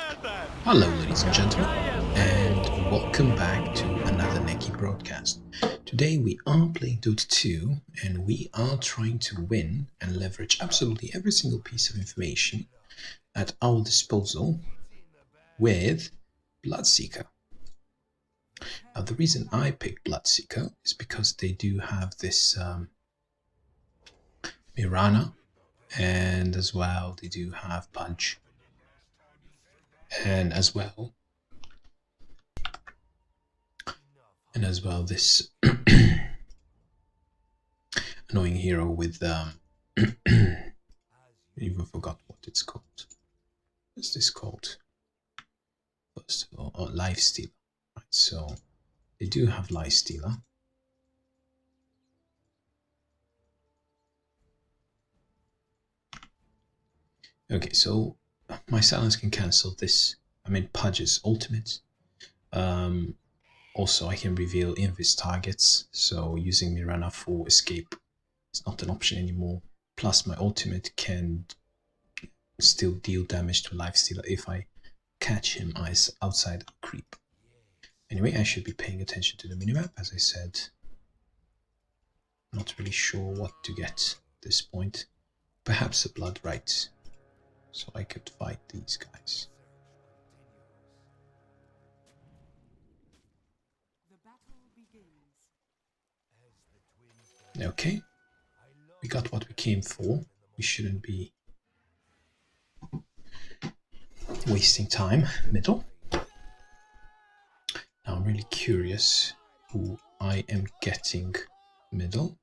Hello ladies and gentlemen, and welcome back to another Neki broadcast. Today we are playing Dota 2 and we are trying to win and leverage absolutely every single piece of information at our disposal with Bloodseeker. Now the reason I picked Bloodseeker is because they do have this Mirana, and as well they do have Punch, and as well this annoying hero with I even forgot what it's called. What's this called? First of all, Life Stealer. Right, so they do have Life Stealer. Okay, so my silence can cancel this. I mean Pudge's ultimate. Also, I can reveal invis targets, so using Mirana for escape is not an option anymore. Plus, my ultimate can still deal damage to Life Stealer if I catch him outside of creep. Anyway, I should be paying attention to the minimap, as I said. Not really sure what to get at this point. Perhaps a blood right, so I could fight these guys. Okay, we got what we came for. We shouldn't be wasting time. Middle. Now I'm really curious who I am getting middle.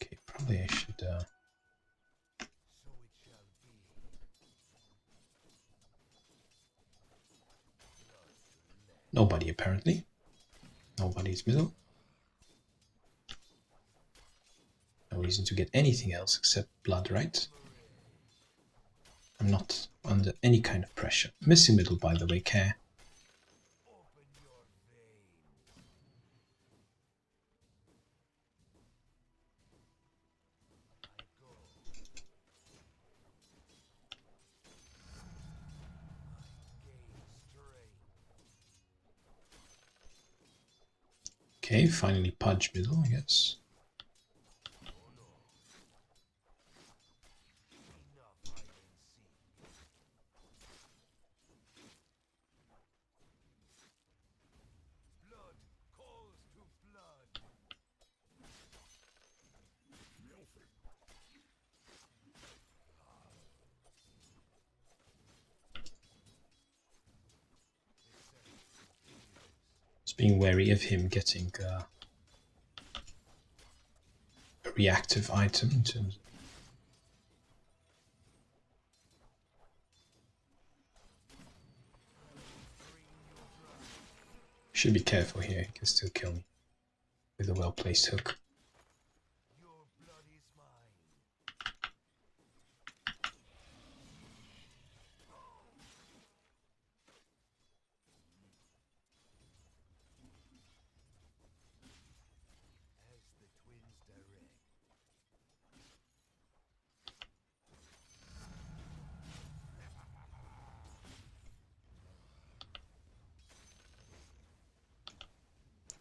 Okay, probably I should nobody apparently. Nobody's middle. No reason to get anything else except blood, right? I'm not under any kind of pressure. Missing middle, by the way, care. Okay, finally Pudge middle, I guess. Just being wary of him getting a reactive item in terms of should be careful here, he can still kill me with a well-placed hook.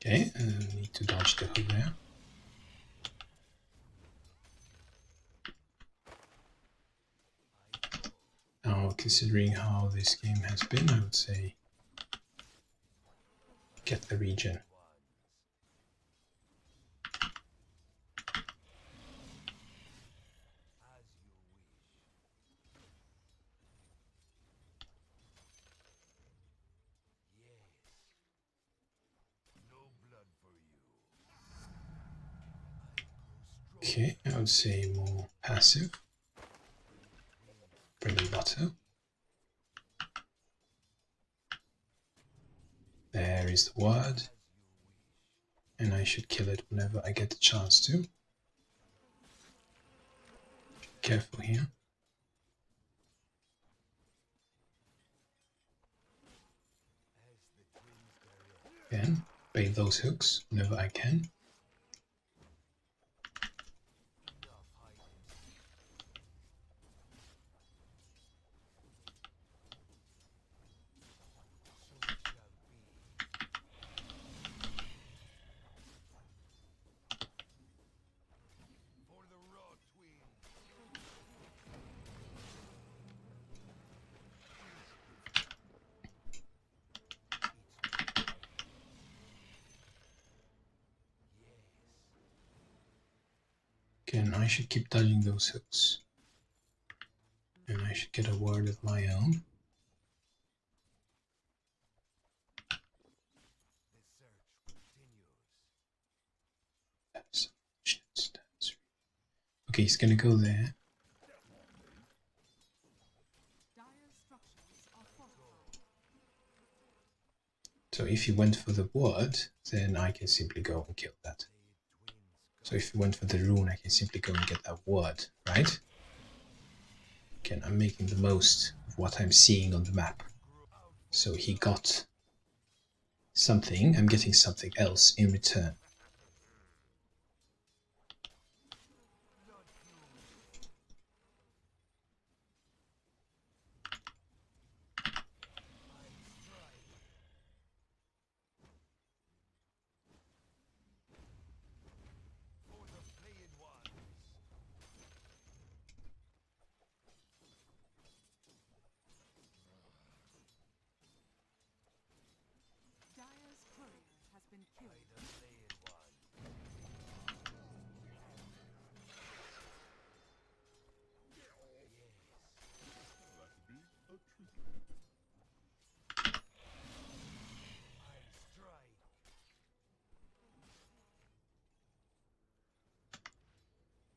Okay, need to dodge the hook there. Now, considering how this game has been, I would say get the regen. Okay, I would say more passive. Bread and butter. There is the word. And I should kill it whenever I get the chance to. Careful here. Again, bait those hooks whenever I can. Again, I should keep dodging those hooks. And I should get a ward of my own. Okay, he's gonna go there. So if he went for the ward, then I can simply go and kill that. So if he went for the rune, I can simply go and get that ward, right? Again, I'm making the most of what I'm seeing on the map. So he got something, I'm getting something else in return.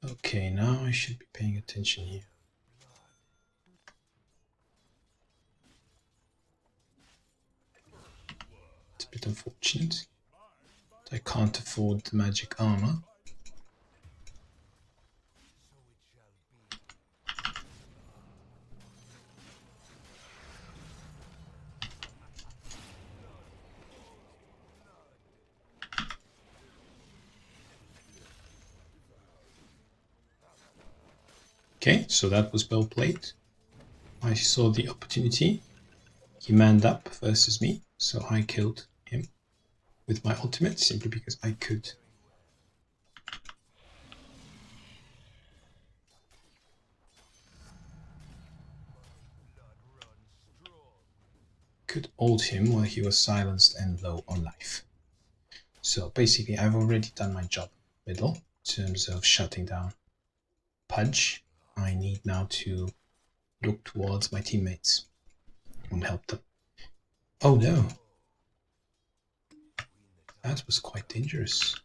Okay, now I should be paying attention here. It's a bit unfortunate. I can't afford the magic armor. Okay, so that was well played. I saw the opportunity. He manned up versus me, so I killed him with my ultimate simply because I could. Could ult him while he was silenced and low on life. So basically I've already done my job middle in terms of shutting down Pudge. I need now to look towards my teammates and help them. Oh no! That was quite dangerous.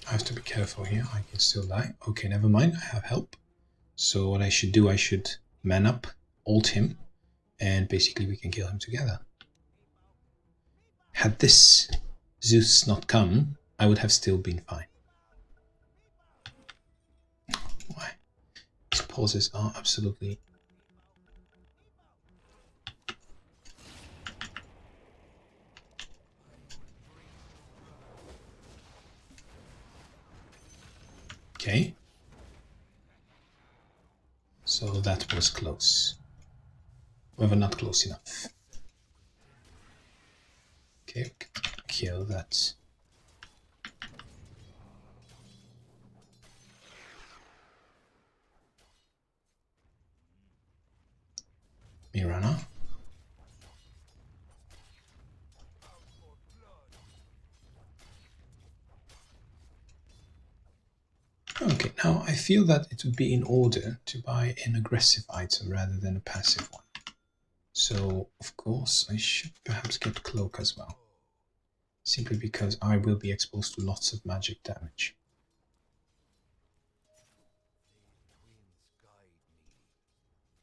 I have to be careful here, I can still die. Okay, never mind, I have help. So what I should do, I should man up, ult him, and basically we can kill him together. Had this Zeus not come, I would have still been fine. Why? These pauses are absolutely... Okay. So that was close. However, not close enough. Okay, kill that. Mirana. Okay, now I feel that it would be in order to buy an aggressive item rather than a passive one. So, of course, I should perhaps get Cloak as well. Simply because I will be exposed to lots of magic damage.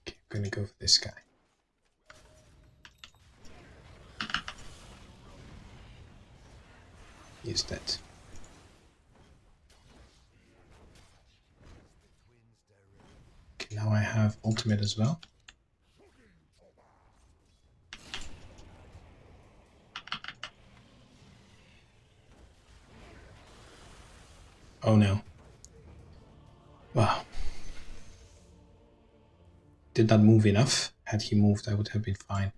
Okay, I'm gonna go for this guy. He is dead. Okay, now I have ultimate as well. Oh no. Wow. did not move enough. Had he moved, I would have been fine.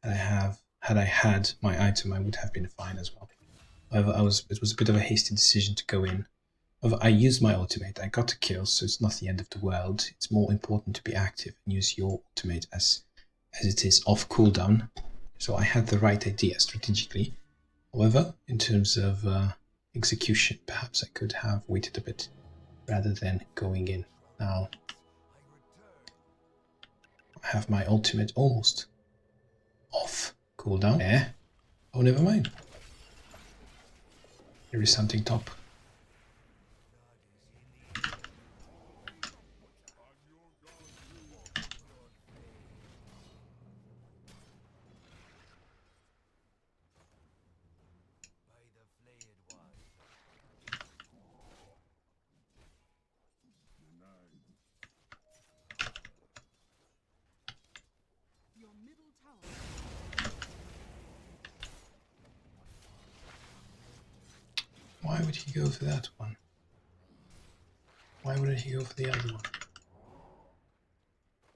Had I had my item, I would have been fine as well. However, it was a bit of a hasty decision to go in. However, I used my ultimate. I got a kill, so it's not the end of the world. It's more important to be active and use your ultimate as it is off cooldown. So I had the right idea strategically. However, in terms of execution, perhaps I could have waited a bit rather than going in. Now, I have my ultimate almost off cooldown. There. Oh, never mind. There is something top. Why would he go for that one? Why wouldn't he go for the other one?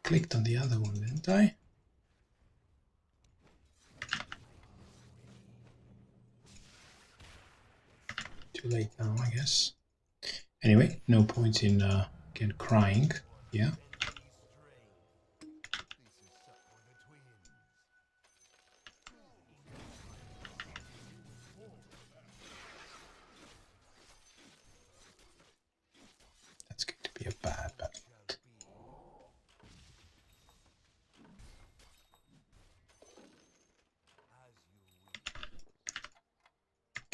Clicked on the other one, didn't I? Too late now, I guess. Anyway, no point in again crying. Yeah. That's going to be a bad battle.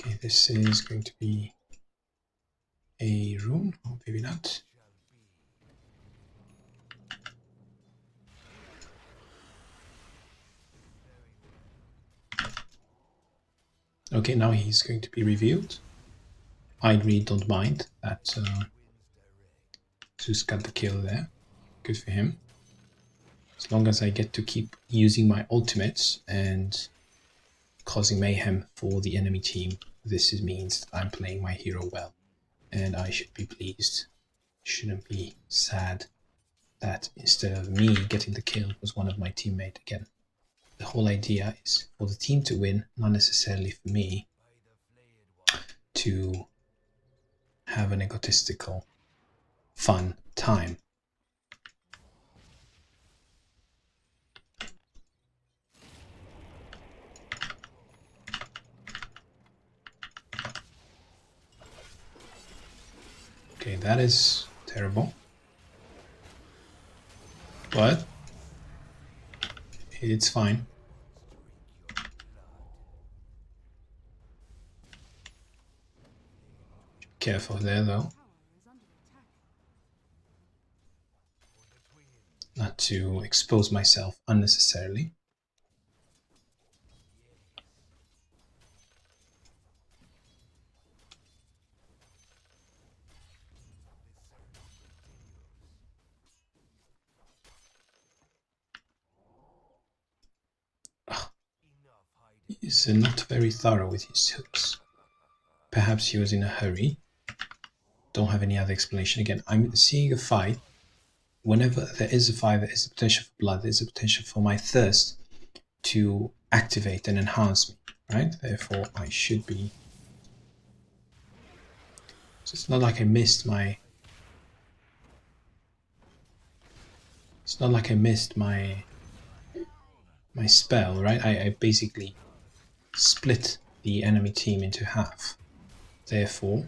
Okay, this is going to be a rune, or maybe not. Okay, now he's going to be revealed. I really don't mind that Zeus got the kill there. Good for him. As long as I get to keep using my ultimates and causing mayhem for the enemy team, this means that I'm playing my hero well. And I should be pleased. Shouldn't be sad that instead of me getting the kill, it was one of my teammates again. The whole idea is for the team to win, not necessarily for me to have an egotistical, fun time. Okay, that is terrible. But it's fine. Careful there though. Not to expose myself unnecessarily. He's not very thorough with his hooks. Perhaps he was in a hurry. Don't have any other explanation. Again, I'm seeing a fight. Whenever there is a fight, there is a potential for blood, there is a potential for my thirst to activate and enhance me, right? Therefore, I should be... So it's not like I missed my... It's not like I missed my spell, right? I basically split the enemy team into half. Therefore,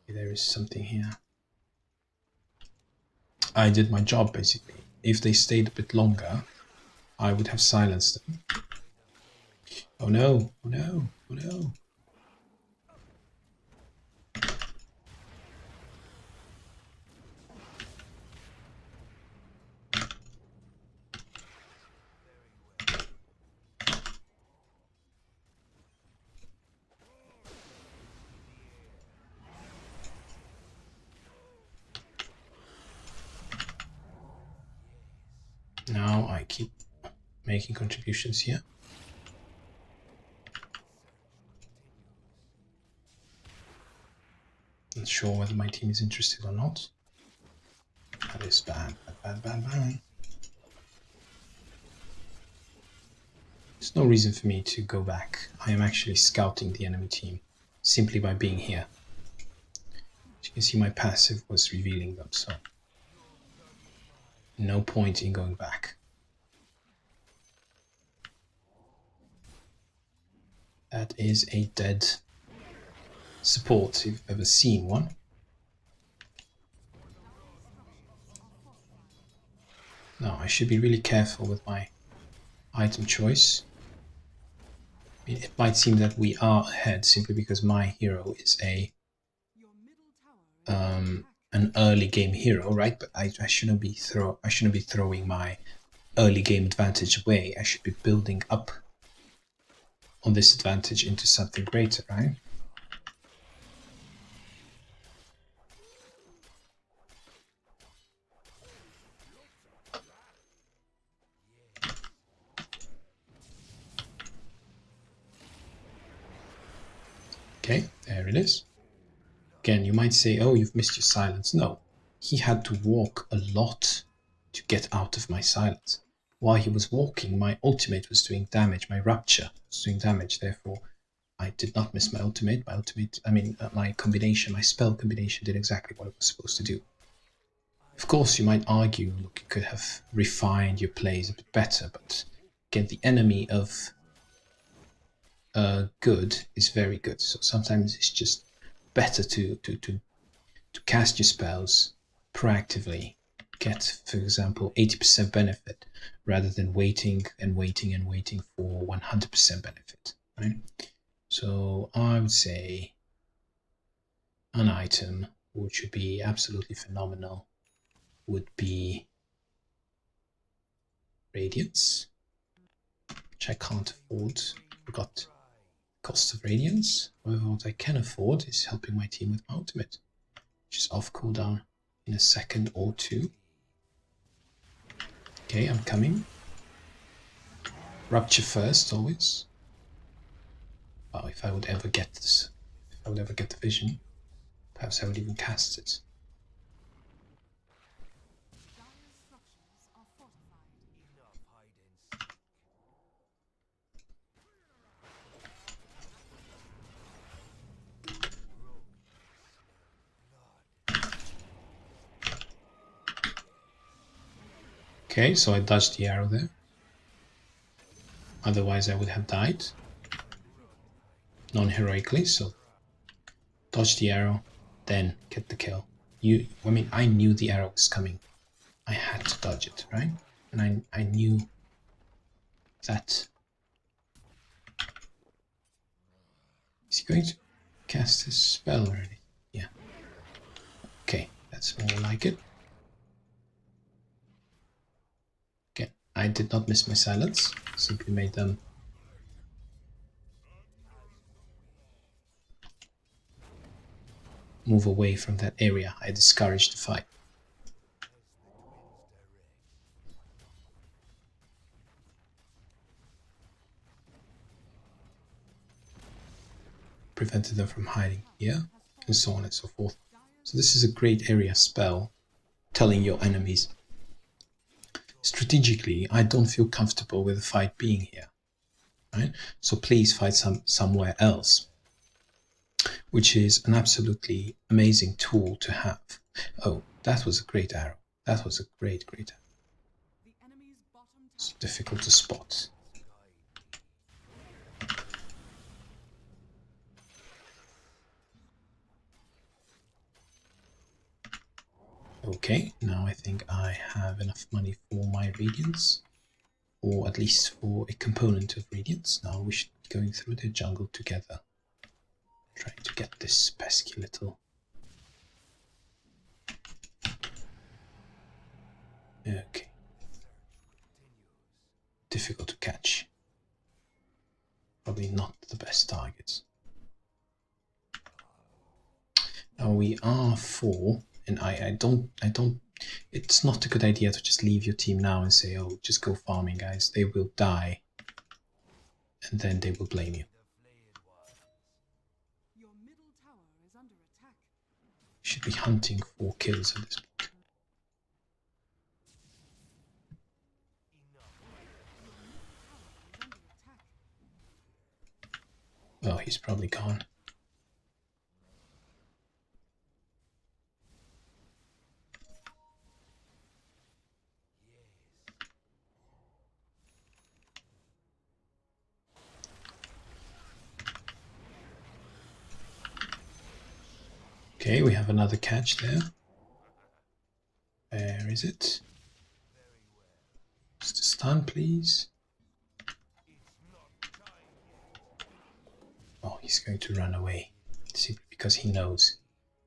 there is something here. I did my job, basically. If they stayed a bit longer, I would have silenced them. Oh no, oh no, oh no. Now I keep making contributions here. Not sure whether my team is interested or not. That is bad, bad. There's no reason for me to go back. I am actually scouting the enemy team simply by being here. As you can see, my passive was revealing them, so no point in going back. That is a dead support, if you've ever seen one. Now, I should be really careful with my item choice. I mean, it might seem that we are ahead simply because my hero is an early game hero, right? But I shouldn't be throwing my early game advantage away. I should be building up on this advantage into something greater, right? Okay, there it is. Again, you might say, oh, you've missed your silence. No, he had to walk a lot to get out of my silence. While he was walking, my ultimate was doing damage. My Rupture was doing damage. Therefore, I did not miss my ultimate. My combination, my spell combination did exactly what it was supposed to do. Of course, you might argue, look, you could have refined your plays a bit better, but again, the enemy of good is very good. So sometimes it's just better to cast your spells proactively, get, for example, 80% benefit rather than waiting for 100% benefit, right? So I would say an item which would be absolutely phenomenal would be Radiance, which I can't afford. Forgot cost of Radiance. However, what I can afford is helping my team with my ultimate, which is off cooldown in a second or two. Okay, I'm coming. Rupture first, always. Wow, if I would ever get this, if I would ever get the vision, perhaps I would even cast it. Okay, so I dodged the arrow there. Otherwise I would have died. Non-heroically, so dodge the arrow, then get the kill. I knew the arrow was coming. I had to dodge it, right? And I knew that. Is he going to cast his spell already? Yeah. Okay, that's more like it. Okay, I did not miss my silence. Simply made them move away from that area. I discouraged the fight. Prevented them from hiding here, and so on and so forth. So this is a great area spell, telling your enemies, strategically, I don't feel comfortable with the fight being here, right? So please fight somewhere else, which is an absolutely amazing tool to have. Oh, that was a great arrow. That was a great arrow. It's difficult to spot. Okay, now I think I have enough money for my Radiance, or at least for a component of Radiance. Now we should be going through the jungle together, trying to get this pesky little... Okay. Difficult to catch. Probably not the best targets. Now we are 4, and I don't, it's not a good idea to just leave your team now and say, oh, just go farming, guys. They will die, and then they will blame you. You should be hunting for kills at this point. Oh, he's probably gone. Okay, we have another catch there. Where is it? Just a stun, please. Oh, he's going to run away. Simply because he knows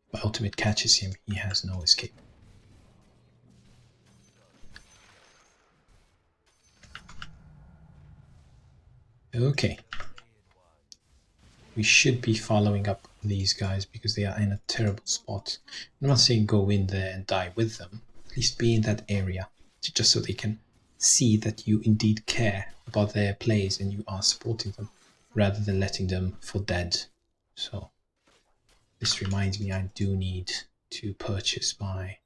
if my ultimate catches him, he has no escape. Okay. We should be following up these guys because they are in a terrible spot. I'm not saying go in there and die with them. At least be in that area, just so they can see that you indeed care about their plays and you are supporting them, rather than letting them fall dead. So this reminds me, I do need to purchase my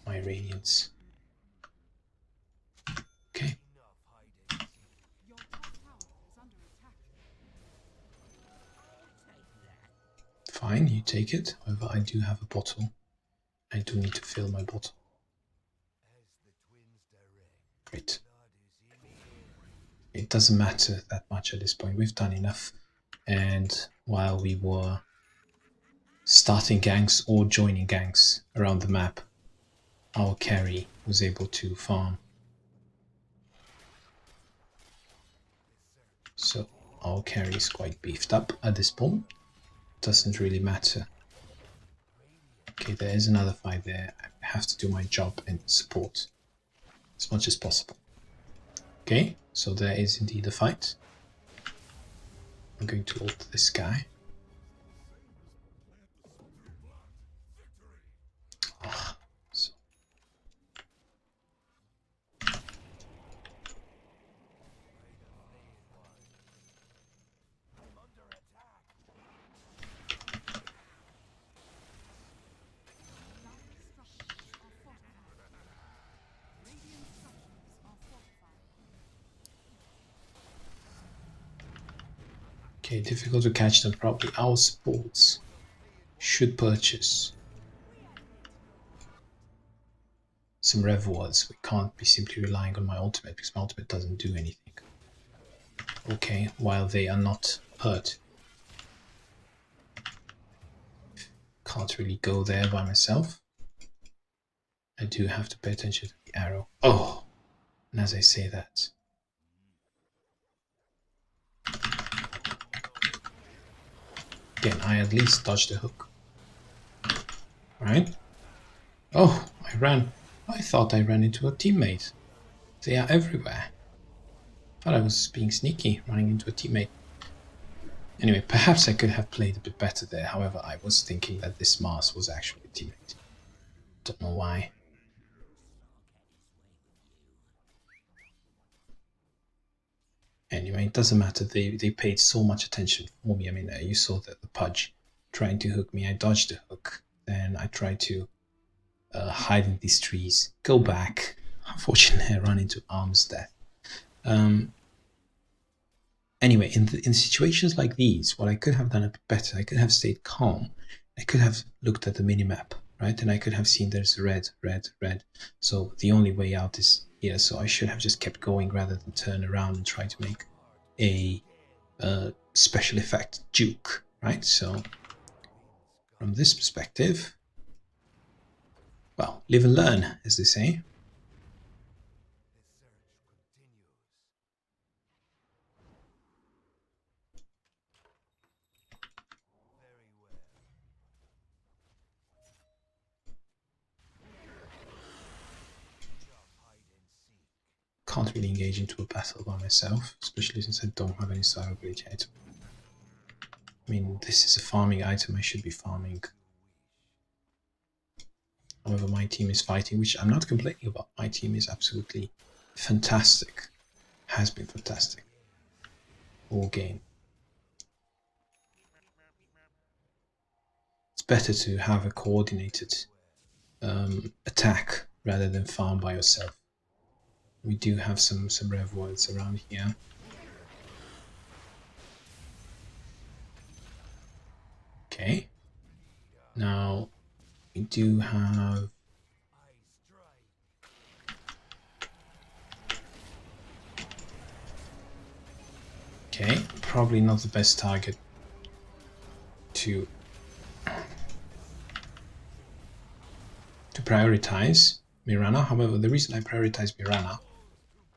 radiance. Okay. Fine, you take it. However, I do have a bottle. I do need to fill my bottle. Great. It doesn't matter that much at this point. We've done enough. And while we were starting ganks or joining ganks around the map, our carry was able to farm. So our carry is quite beefed up at this point. Doesn't really matter. Okay, there is another fight there. I have to do my job and support as much as possible. Okay, so there is indeed a fight. I'm going to ult this guy. Oh, so. Okay, difficult to catch them. Probably our supports should purchase some rev wards. We can't be simply relying on my ultimate because my ultimate doesn't do anything. Okay, while they are not hurt. Can't really go there by myself. I do have to pay attention to the arrow. Oh! And as I say that, again, I at least dodged the hook. Right? Oh, I ran. I thought I ran into a teammate. They are everywhere. Thought I was being sneaky, running into a teammate. Anyway, perhaps I could have played a bit better there. However, I was thinking that this Mars was actually a teammate. Don't know why. Anyway, it doesn't matter. They paid so much attention for me. I mean, you saw the Pudge trying to hook me. I dodged the hook. Then I tried to hide in these trees. Go back. Unfortunately, I ran into Arm's death. Anyway, in situations like these, what I could have done a bit better, I could have stayed calm. I could have looked at the minimap, right? And I could have seen there's red, red, red. So the only way out is here. So I should have just kept going rather than turn around and try to make a special effect juke, right? So from this perspective, well, live and learn, as they say. Can't really engage into a battle by myself, especially since I don't have any survivability item. I mean, this is a farming item, I should be farming. However, my team is fighting, which I'm not complaining about. My team is absolutely fantastic. Has been fantastic. All game. It's better to have a coordinated attack rather than farm by yourself. We do have some rev words around here. Okay. Now we do have okay, probably not the best target to prioritize Mirana. However, the reason I prioritize Mirana,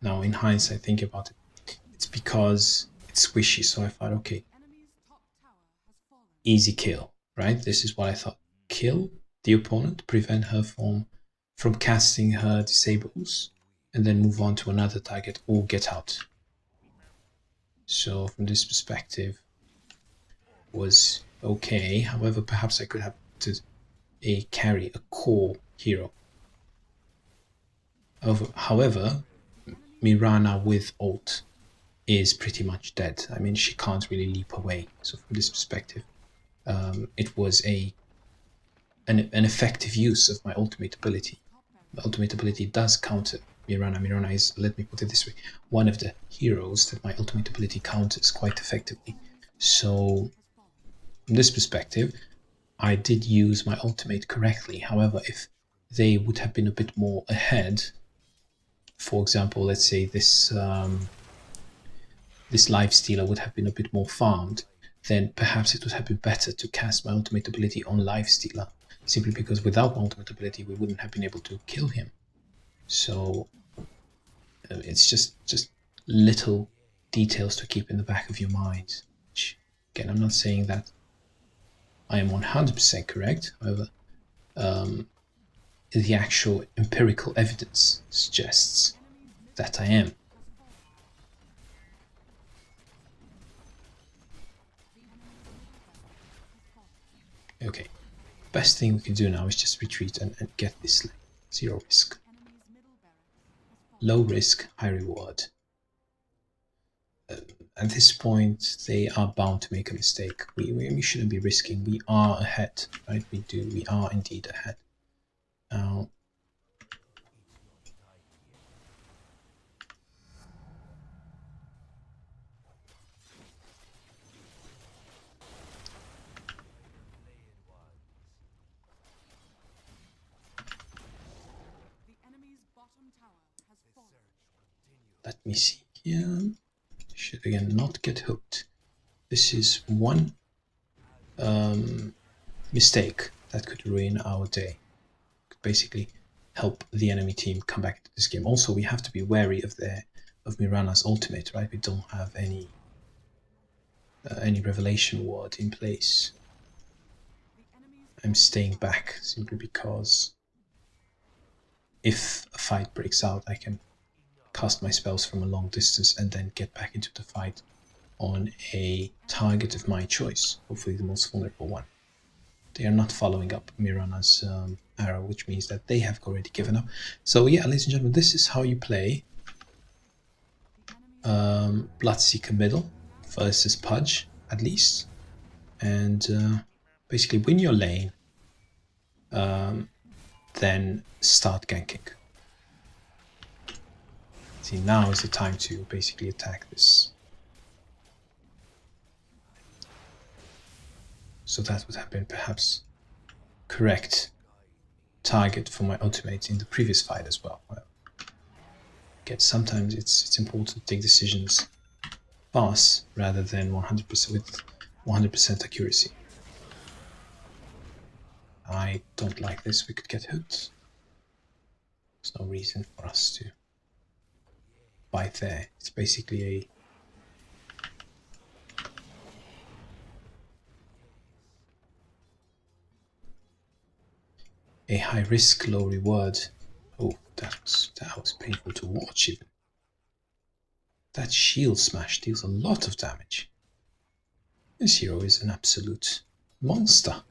now in hindsight, think about it, it's because it's squishy. So I thought, okay, easy kill, right? This is what I thought. Kill the opponent, prevent her from casting her disables, and then move on to another target or get out. So from this perspective, was okay. However, perhaps I could have put a carry, a core hero. However, Mirana with ult is pretty much dead. I mean, she can't really leap away. So from this perspective, it was an effective use of my ultimate ability. My ultimate ability does counter Mirana. Mirana is, let me put it this way, one of the heroes that my ultimate ability counters quite effectively. So from this perspective, I did use my ultimate correctly. However, if they would have been a bit more ahead, for example, let's say this this lifestealer would have been a bit more farmed, then perhaps it would have been better to cast my ultimate ability on lifestealer, simply because without my ultimate ability we wouldn't have been able to kill him. So it's just little details to keep in the back of your mind. Which, again, I'm not saying that I am 100% correct. However, the actual empirical evidence suggests that I am. Okay, best thing we can do now is just retreat and get this lane. Zero risk. Low risk, high reward. At this point, they are bound to make a mistake. We shouldn't be risking. We are ahead, right? We are indeed ahead. Now, let me see here. Should again not get hooked. This is one mistake that could ruin our day. Could basically help the enemy team come back into this game. Also, we have to be wary of Mirana's ultimate, right? We don't have any revelation ward in place. I'm staying back simply because if a fight breaks out, I can cast my spells from a long distance and then get back into the fight on a target of my choice, hopefully the most vulnerable one. They are not following up Mirana's arrow, which means that they have already given up. So yeah, ladies and gentlemen, this is how you play Bloodseeker middle versus Pudge, at least. And basically win your lane, then start ganking. See, now is the time to basically attack this. So that would have been perhaps correct target for my ultimate in the previous fight as well. Again, sometimes it's important to take decisions fast rather than 100% with 100% accuracy. I don't like this. We could get hooked. There's no reason for us to fight there. It's basically a high risk, low reward. Oh, that was painful to watch even. That shield smash deals a lot of damage. This hero is an absolute monster.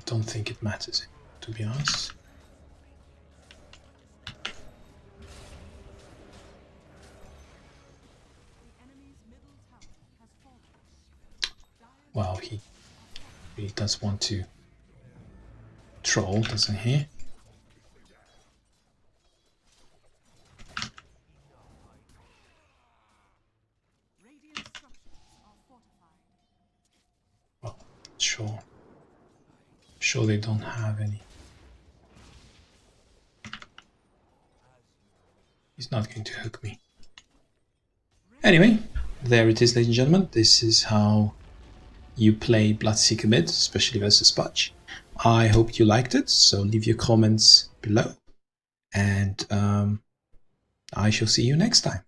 Don't think it matters. to be honest. Well, he really does want to troll, doesn't he? Well, sure they don't have any. He's not going to hook me. Anyway, there it is, ladies and gentlemen. This is how you play Bloodseeker mid, especially versus Spudge. I hope you liked it, so leave your comments below, and I shall see you next time.